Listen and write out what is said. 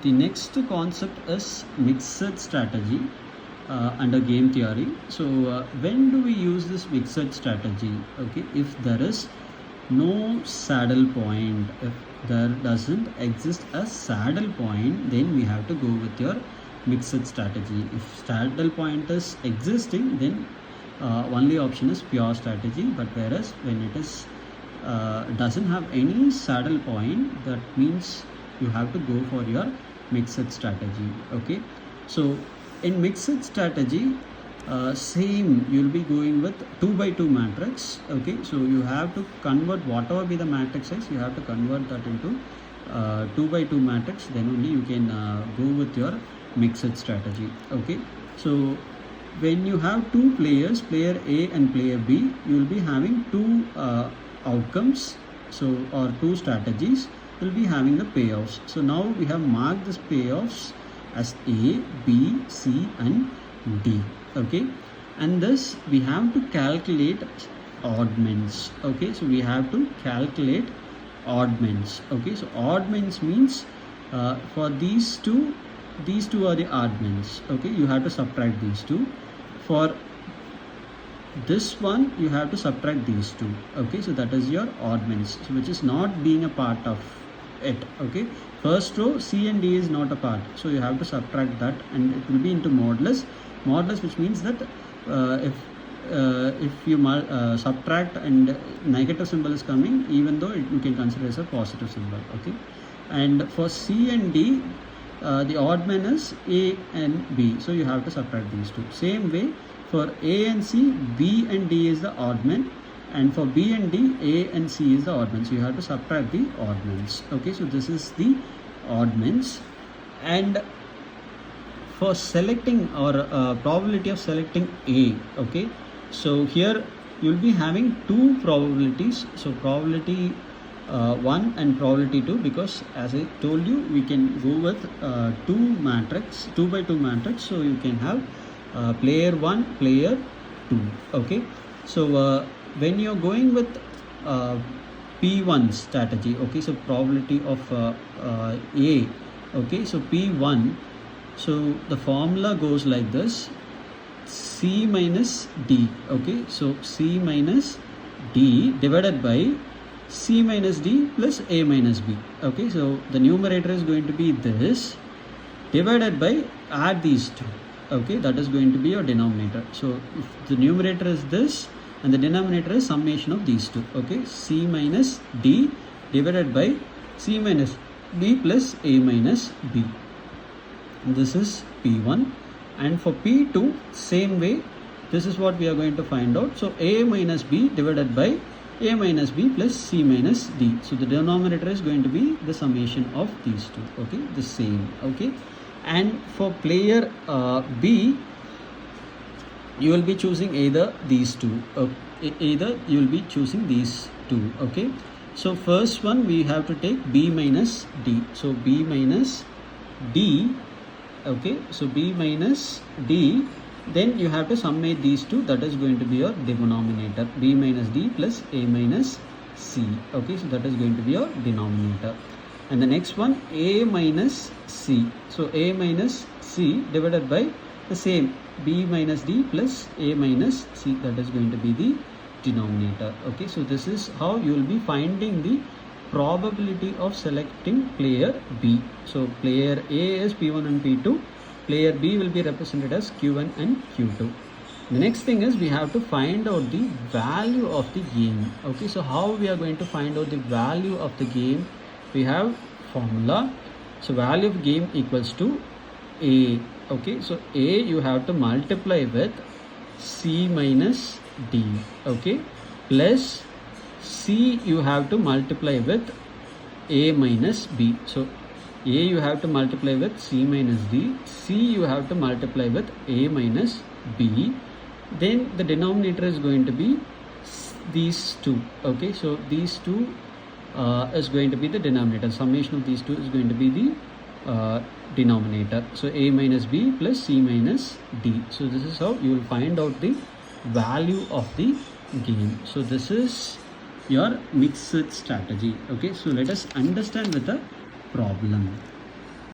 The next concept is mixed strategy under game theory. So when do we use this mixed strategy? Okay, if there is no saddle point, if there doesn't exist a saddle point, then we have to go with your mixed strategy. If saddle point is existing, then only option is pure strategy. But whereas when it is doesn't have any saddle point, that means you have to go for your mixed strategy. Okay, so in mixed strategy, same, you'll be going with 2 by 2 matrix. Okay, so you have to convert whatever be the matrix size, you have to convert that into 2 by 2 matrix, then only you can go with your mixed strategy. Okay, so when you have two players, player A and player B, you will be having two outcomes, so or two strategies, will be having the payoffs. So now we have marked this payoffs as A, B, C and D. Okay, and this we have to calculate oddments. Okay, so we have to calculate oddments. Okay, so oddments means for these two are the oddments. Okay, you have to subtract these two. For this one you have to subtract these two. Okay, so that is your oddments, so which is not being a part of it. Okay, first row C and D is not a part, so you have to subtract that, and it will be into modulus, which means that if you subtract and negative symbol is coming, even though you can consider as a positive symbol. Okay, and for C and D, the odd man is A and B, so you have to subtract these two. Same way for A and C, B and D is the odd man, and for B and D, A and C is the odd man, so you have to subtract the oddments. Okay, so this is the oddments. And for selecting or probability of selecting A, okay, so here you will be having two probabilities, so probability 1 and probability 2, because as I told you, we can go with 2 by 2 matrix, so you can have player 1, player 2. Okay, so when you're going with P1 strategy, okay, so probability of A, okay, so P1, so the formula goes like this: C minus D. Okay, so C minus D divided by C minus D plus A minus B. Okay, so the numerator is going to be this, divided by, add these two. Okay, that is going to be your denominator. So if the numerator is this and the denominator is summation of these two. Okay, C minus D divided by C minus D plus A minus B. This is P1. And for P2, same way, this is what we are going to find out. So A minus B divided by A minus B plus C minus D. So the denominator is going to be the summation of these two. Okay, the same. Okay, and for player B, you will be choosing either these two. Either you will be choosing these two. Okay, so first one we have to take B minus D. So B minus D. Okay, so B minus D, then you have to summate these two, that is going to be your denominator, B minus D plus A minus C. Okay, so that is going to be your denominator. And the next one, A minus C. So A minus C divided by the same, B minus D plus A minus C, that is going to be the denominator. Okay, so this is how you will be finding the probability of selecting player B. So player A is P1 and P2, player B will be represented as Q1 and Q2. The next thing is we have to find out the value of the game. Okay, so how we are going to find out the value of the game? We have formula. So value of game equals to A. Okay, so A you have to multiply with C minus D. Okay, plus C you have to multiply with A minus B. So A you have to multiply with C minus D. C you have to multiply with A minus B. Then the denominator is going to be these two. Okay, so these two is going to be the denominator. Summation of these two is going to be the denominator. So A minus B plus C minus D. So this is how you will find out the value of the game. So this is your mixed strategy. Okay, so let us understand with the problem.